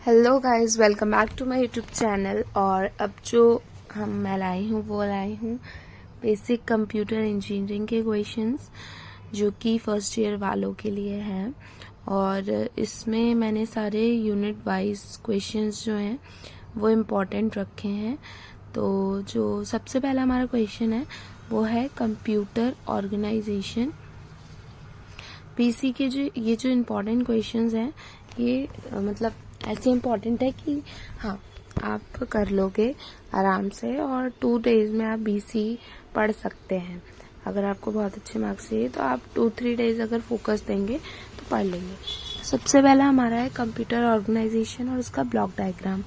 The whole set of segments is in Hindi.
Hello guys, welcome back to my YouTube channel. और अब जो मैं लाई हूँ बेसिक कंप्यूटर इंजीनियरिंग के क्वेश्चंस जो कि फर्स्ट ईयर वालों के लिए हैं। और इसमें मैंने सारे यूनिट वाइज क्वेश्चंस जो हैं वो इम्पोर्टेंट रखे हैं। तो जो सबसे पहला हमारा क्वेश्चन है वो है कंप्यूटर ऑर्गेनाइजेशन। पीसी के ये जो इम्पोर्टेंट क्वेश्चंस हैं ये मतलब ऐसे इम्पोर्टेंट है कि हाँ आप कर लोगे आराम से, और 2 डेज में आप बीसी पढ़ सकते हैं। अगर आपको बहुत अच्छे मार्क्स चाहिए तो आप 2-3 डेज अगर फोकस देंगे तो पढ़ लेंगे। सबसे पहला हमारा है कंप्यूटर ऑर्गेनाइजेशन और उसका ब्लॉक डायग्राम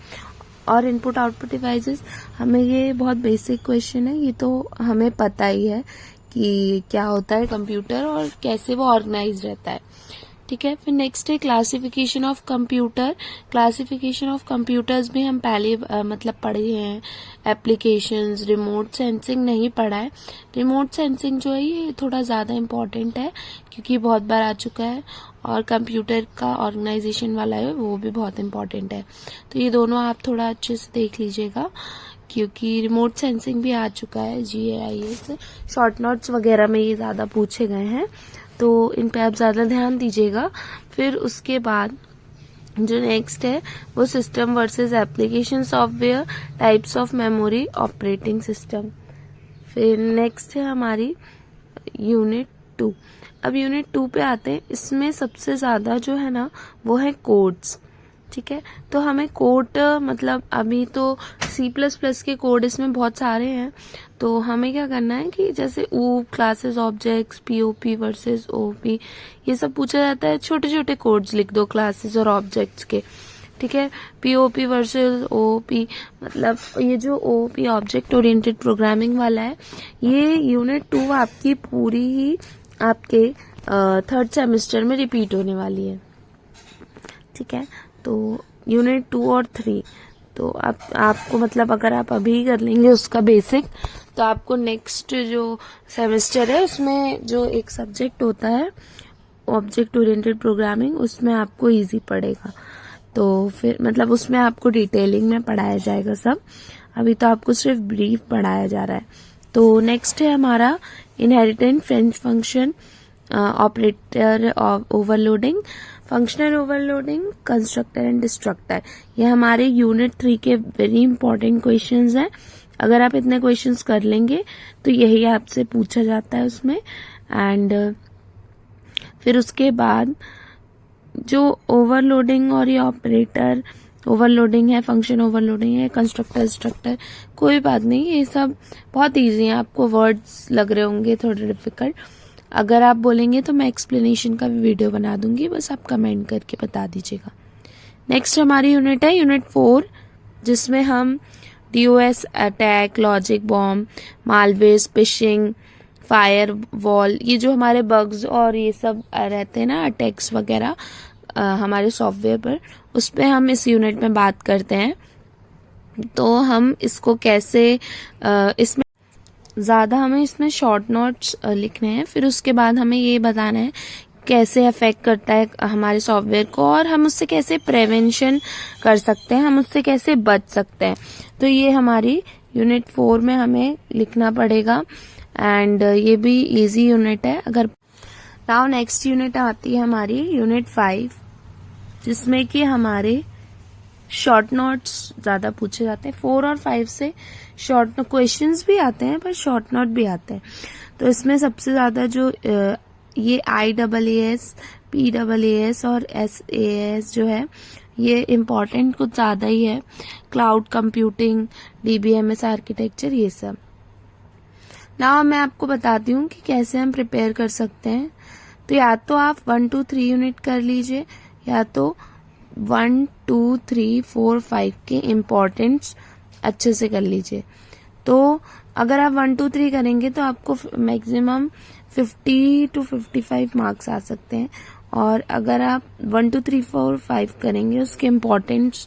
और इनपुट आउटपुट डिवाइसेस। हमें ये बहुत बेसिक क्वेश्चन है, ये तो हमें पता ही है कि क्या होता है कंप्यूटर और कैसे वो ऑर्गेनाइज रहता है। ठीक है, फिर नेक्स्ट है classification of computer. Classification of computers भी हम पहले मतलब पढ़े हैं। एप्लीकेशंस, रिमोट सेंसिंग नहीं पढ़ा है। रिमोट सेंसिंग जो है ये थोड़ा ज़्यादा इम्पोर्टेंट है क्योंकि बहुत बार आ चुका है, और कंप्यूटर का ऑर्गेनाइजेशन वाला है वो भी बहुत इम्पोर्टेंट है। तो ये दोनों आप थोड़ा अच्छे से देख लीजिएगा क्योंकि रिमोट सेंसिंग भी आ चुका है। GIS शॉर्ट नोट्स वगैरह में ये ज़्यादा पूछे गए हैं, तो इन पे आप ज़्यादा ध्यान दीजिएगा। फिर उसके बाद जो नेक्स्ट है वो system versus application software, types of memory, operating system. फिर नेक्स्ट है हमारी यूनिट 2। अब यूनिट 2 पे आते हैं। इसमें सबसे ज़्यादा जो है ना वो है कोड्स। ठीक है, तो हमें कोड मतलब अभी तो C++ के कोड इसमें बहुत सारे हैं, तो हमें क्या करना है कि जैसे classes, objects, POP versus OP ये सब पूछा जाता है। छोटे छोटे कोड्स लिख दो क्लासेस और ऑब्जेक्ट्स के। ठीक है, POP वर्सेस OP मतलब ये जो OP ऑब्जेक्ट ओरिएंटेड प्रोग्रामिंग वाला है ये यूनिट 2 आपकी पूरी ही आपके 3rd सेमेस्टर में रिपीट होने वाली है। ठीक है, तो यूनिट 2 और 3 तो आपको मतलब अगर आप अभी कर लेंगे उसका बेसिक तो आपको नेक्स्ट जो सेमेस्टर है उसमें जो एक सब्जेक्ट होता है ऑब्जेक्ट ओरिएंटेड प्रोग्रामिंग उसमें आपको इजी पड़ेगा। तो फिर मतलब उसमें आपको डिटेलिंग में पढ़ाया जाएगा सब। अभी तो आपको सिर्फ ब्रीफ पढ़ाया जा रहा है। तो नेक्स्ट है हमारा inherent French function, operator overloading, functional overloading, constructor and destructor. ये हमारे यूनिट 3 के वेरी इंपॉर्टेंट क्वेश्चंस हैं। अगर आप इतने क्वेश्चंस कर लेंगे तो यही आपसे पूछा जाता है उसमें। एंड फिर उसके बाद जो ओवरलोडिंग और ये ऑपरेटर ओवरलोडिंग है, फंक्शन ओवरलोडिंग है, कंस्ट्रक्टर डिस्ट्रक्टर, कोई बात नहीं, ये सब बहुत इजी है। आपको वर्ड्स लग रहे होंगे थोड़े डिफिकल्ट, अगर आप बोलेंगे तो मैं एक्सप्लेनेशन का भी वीडियो बना दूंगी, बस आप कमेंट करके बता दीजिएगा। नेक्स्ट हमारी यूनिट है यूनिट 4 जिसमें हम DOS attack, logic bomb, malware, fishing, fire wall, ये जो हमारे बग्स और ये सब रहते हैं ना अटैक्स वगैरह हमारे सॉफ्टवेयर पर, उस पर हम इस यूनिट में बात करते हैं। तो हम इसको कैसे इसमें ज़्यादा हमें इसमें शॉर्ट नोट्स लिखने हैं। फिर उसके बाद हमें ये बताना है कैसे अफेक्ट करता है हमारे सॉफ्टवेयर को और हम उससे कैसे प्रिवेंशन कर सकते हैं, हम उससे कैसे बच सकते हैं। तो ये हमारी यूनिट 4 में हमें लिखना पड़ेगा। एंड ये भी इजी यूनिट है। अगर नाउ नेक्स्ट यूनिट आती है हमारी यूनिट 5 जिसमें कि हमारे शॉर्ट नोट्स ज़्यादा पूछे जाते हैं। 4 और 5 से शॉर्ट क्वेश्चंस भी आते हैं पर शॉर्ट नोट भी आते हैं। तो इसमें सबसे ज़्यादा जो ये IAAS, PAAS और SAS जो है ये इम्पोर्टेंट कुछ ज़्यादा ही है। क्लाउड कंप्यूटिंग, DBMS आर्किटेक्चर, ये सब। नाउ मैं आपको बताती हूँ कि कैसे हम प्रिपेयर कर सकते हैं। तो या तो आप 1, 2, 3 यूनिट कर लीजिए या तो 1, 2, 3, 4, 5 के इम्पोर्टेंट्स अच्छे से कर लीजिए। तो अगर आप 1, 2, 3 करेंगे तो आपको मैक्सिमम 50 to 55 मार्क्स आ सकते हैं। और अगर आप 1, 2, 3, 4, 5 करेंगे उसके इम्पोर्टेंट्स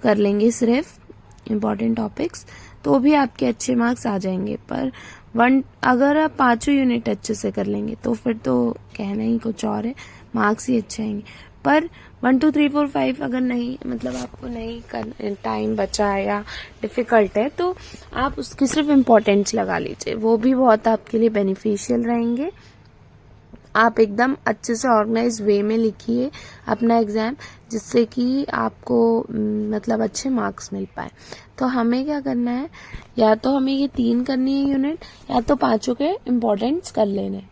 कर लेंगे सिर्फ इम्पोर्टेंट टॉपिक्स तो भी आपके अच्छे मार्क्स आ जाएंगे। पर अगर आप 5 यूनिट अच्छे से कर लेंगे तो फिर तो कहना ही कुछ और है, मार्क्स ही अच्छे आएंगे। पर 1 2 3 4 5 अगर नहीं, मतलब आपको नहीं कर टाइम बचा है या डिफ़िकल्ट है, तो आप उसकी सिर्फ इम्पोर्टेंट्स लगा लीजिए, वो भी बहुत आपके लिए बेनिफिशियल रहेंगे। आप एकदम अच्छे से ऑर्गेनाइज वे में लिखिए अपना एग्ज़ाम, जिससे कि आपको मतलब अच्छे मार्क्स मिल पाए। तो हमें क्या करना है, या तो हमें ये 3 करनी है यूनिट, या तो 5 के इम्पोर्टेंट्स कर लेने।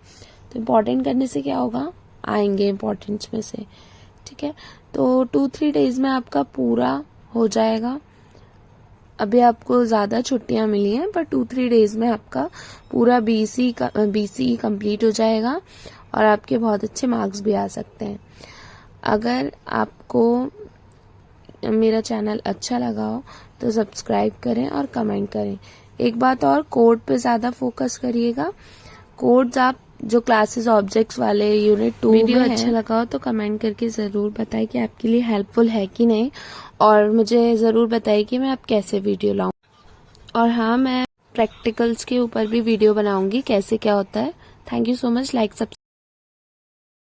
तो इम्पोर्टेंट करने से क्या होगा, आएंगे इम्पोर्टेंट्स में से, ठीक है। तो 2-3 डेज में आपका पूरा हो जाएगा। अभी आपको ज़्यादा छुट्टियां मिली हैं, पर 2-3 डेज में आपका पूरा BCE कंप्लीट हो जाएगा और आपके बहुत अच्छे मार्क्स भी आ सकते हैं। अगर आपको मेरा चैनल अच्छा लगा हो तो सब्सक्राइब करें और कमेंट करें। एक बात और, कोड पे ज़्यादा फोकस करिएगा। कोड्स आप जो क्लासेस ऑब्जेक्ट्स वाले यूनिट 2 वीडियो में अच्छा लगा हो तो कमेंट करके ज़रूर बताएं कि आपके लिए हेल्पफुल है कि नहीं, और मुझे ज़रूर बताइए कि मैं आप कैसे वीडियो लाऊं। और हाँ, मैं प्रैक्टिकल्स के ऊपर भी वीडियो बनाऊंगी, कैसे क्या होता है। Thank you so much. Like subscribe